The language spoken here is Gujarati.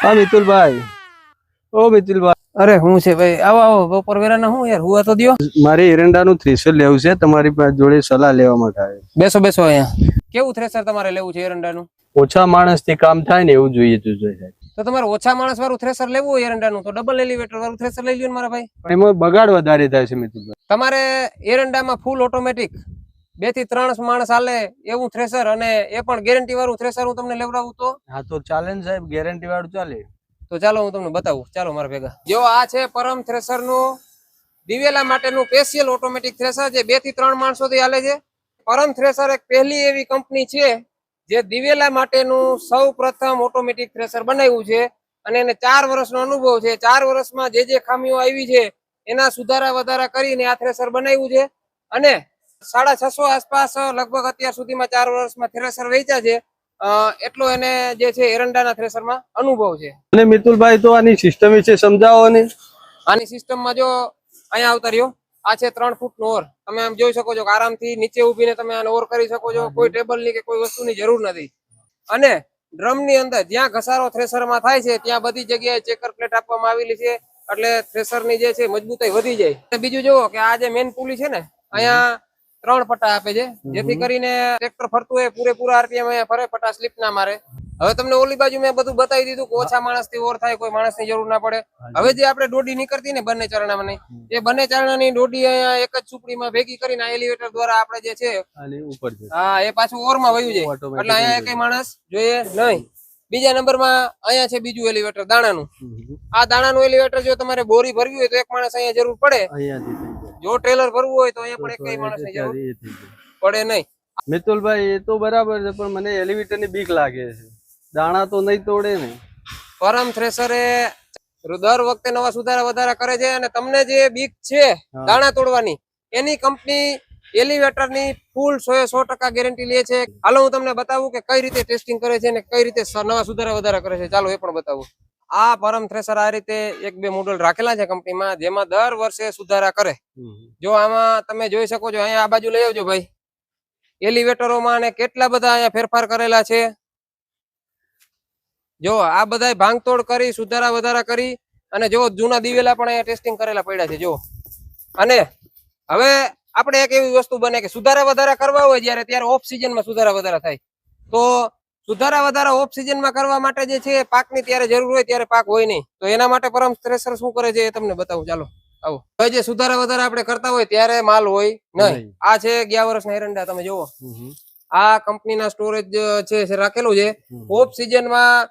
હા મિતુલભાઈ, ઓ મિતુલભાઈ, અરે હું છે ભાઈ, આવો આવો બપોર વેરાના હું યાર હુવા તો દ્યો. મારે એરંડાનું થ્રેશર લેવું છે, તમારી જોડે સલાહ લેવા માટે આવ્યો. બેસો બેસો અહીંયા. કેવું થ્રેસર તમારે લેવું છે એરંડાનું? ઓછા માણસથી કામ થાય ને એવું જોઈએ તો જોઈએ. તો તમારે ઓછા માણસ વાળું થ્રેસર લેવું હોય એરંડાનું તો ડબલ એલિવેટર વાળું થ્રેસર લઈ લ્યો ને મારા ભાઈ. પણ એમાં બગાડ વધારે થાય છે મિતુલભાઈ. તમારે એરંડામાં ફૂલ ઓટોમેટિક 2 થી 3 માણસ હાલે એવું થ્રેસર, અને એ પણ ગેરંટી વાળું થ્રેસર હું તમને લેવડાવું તો? હા તો ચાલે ને સાહેબ, ગેરંટી વાળું ચાલે. તો ચાલો હું તમને બતાવું, ચાલો મારા ભેગા. જો આ છે પરમ થ્રેસર નું દિવેલા માટેનું સ્પેશિયલ ઓટોમેટિક થ્રેસર, જે 2 થી 3 માણસોથી હાલે છે. પરમ થ્રેસર એક પહેલી એવી કંપની છે જે દિવેલા માટેનું સૌ પ્રથમ ઓટોમેટિક થ્રેસર બનાવ્યું છે, અને એને 4 વર્ષનો અનુભવ છે. 4 વર્ષમાં જે ખામીઓ આવી છે એના સુધારા વધારા કરીને આ થ્રેસર બનાવ્યું છે, અને 650 આસપાસ લગભગ અત્યાર સુધીમાં 4 વર્ષમાં થ્રેસર વેચ્યા છે. એટલો એને જે છે એરંડાના થ્રેસરમાં અનુભવ છે. અને મિતુલભાઈ તો આની સિસ્ટમ વિશે સમજાવો ને. આની સિસ્ટમમાં જો અહીંયા આવતા રહ્યો, આ છે 3 ફૂટનો ઓર. તમે આમ જોઈ શકો છો કે આરામથી નીચે ઉભીને તમે આને ઓર કરી શકો છો. કોઈ ટેબલની કે કોઈ વસ્તુની જરૂર નથી. અને ડ્રમની અંદર જ્યાં ઘસારો થ્રેસરમાં થાય છે ત્યાં બધી જગ્યાએ ચેકર પ્લેટ આપવામાં આવેલી છે, એટલે થ્રેસરની જે છે મજબૂતાઈ વધી જાય. બીજું જુઓ કે આ જે મેન પુલી છે ને, અહીંયા 3 પટ્ટા આપે છે, જેથી કરીને ટ્રેક્ટર ફરતું હોય પૂરેપૂરા આરપીએમ અહીંયા ફરે, પટ્ટા સ્લીપ ના મારે. હવે તમને ઓલી બાજુ મેં બધું બતાવી દીધું કે ઓછા માણસથી ઓર થાય, કોઈ માણસની જરૂર ના પડે. હવે જે આપણે દોડી નીકળતી ને બંને ચારણામાં, એ બંને ચારણાની દોડી અહીંયા એક જ સુપડીમાં ભેગી કરીને એલિવેટર દ્વારા આપણે જે છે હા એ પાછું ઓરમાં વયું જાય, એટલે અહીંયા કઈ માણસ જોઈએ નહીં. બીજા નંબરમાં અહીંયા છે બીજું એલિવેટર દાણાનું. આ દાણાનું એલિવેટર જો તમારે બોરી ભરવી હોય તો એક માણસ અહીંયા જરૂર પડે. જો ટ્રેલર ભરવું હોય તો અહીંયા પણ એક કઈ માણસની જરૂર પડે નહીં. મિતુલભાઈ એ તો બરાબર છે, પણ મને એલિવેટરની બીક લાગે છે. દાણા તો નહીં તોડે ને. પરમ થ્રેસર એ દર વખતે નવા સુધારા વધારા કરે છે, અને તમને જે બીક છે દાણા તોડવાની, એની કંપની એલિવેટરની ફૂલ 100% ગેરંટી લે છે. હાલો હું તમને બતાવું કે કઈ રીતે ટેસ્ટિંગ કરે છે અને કઈ રીતે નવા સુધારા વધારા કરે છે. ચાલો એ પણ બતાવું. આ પરમ થ્રેસર આ રીતે 1-2 મોડલ રાખેલા છે કંપનીમાં, જેમાં દર વર્ષે સુધારા કરે. જો આમાં તમે જોઈ શકો છો, અહીંયા આ બાજુ લઈ આવજો ભાઈ. એલિવેટરોમાં અને કેટલા બધા અહીંયા ફેરફાર કરેલા છે. જો આ બધા ભાંગતોડ કરી, સુધારા વધારા કરી, અને જો જૂના દિવેલા પણ અહીંયા ટેસ્ટિંગ કરેલા પડ્યા છે. જો અને હવે આપણે એક એવી વસ્તુ બને કે સુધારા વધારા કરવા હોય ત્યારે ઓફ સિઝનમાં સુધારા વધારા થાય. તો સુધારા વધારા ઓફ સિઝનમાં કરવા માટે જે છે પાકની ત્યારે જરૂર હોય ત્યારે પાક હોય નહીં, તો એના માટે પરમ થ્રેસર શું કરે છે એ તમને બતાવું. ચાલો આવો. હવે જે સુધારા વધારા આપણે કરતા હોય ત્યારે માલ હોય નહીં. આ છે ગયા વર્ષના એરંડા, તમે જુઓ. આ કંપનીના સ્ટોરેજ છે રાખેલું છે. ઓફ સિઝનમાં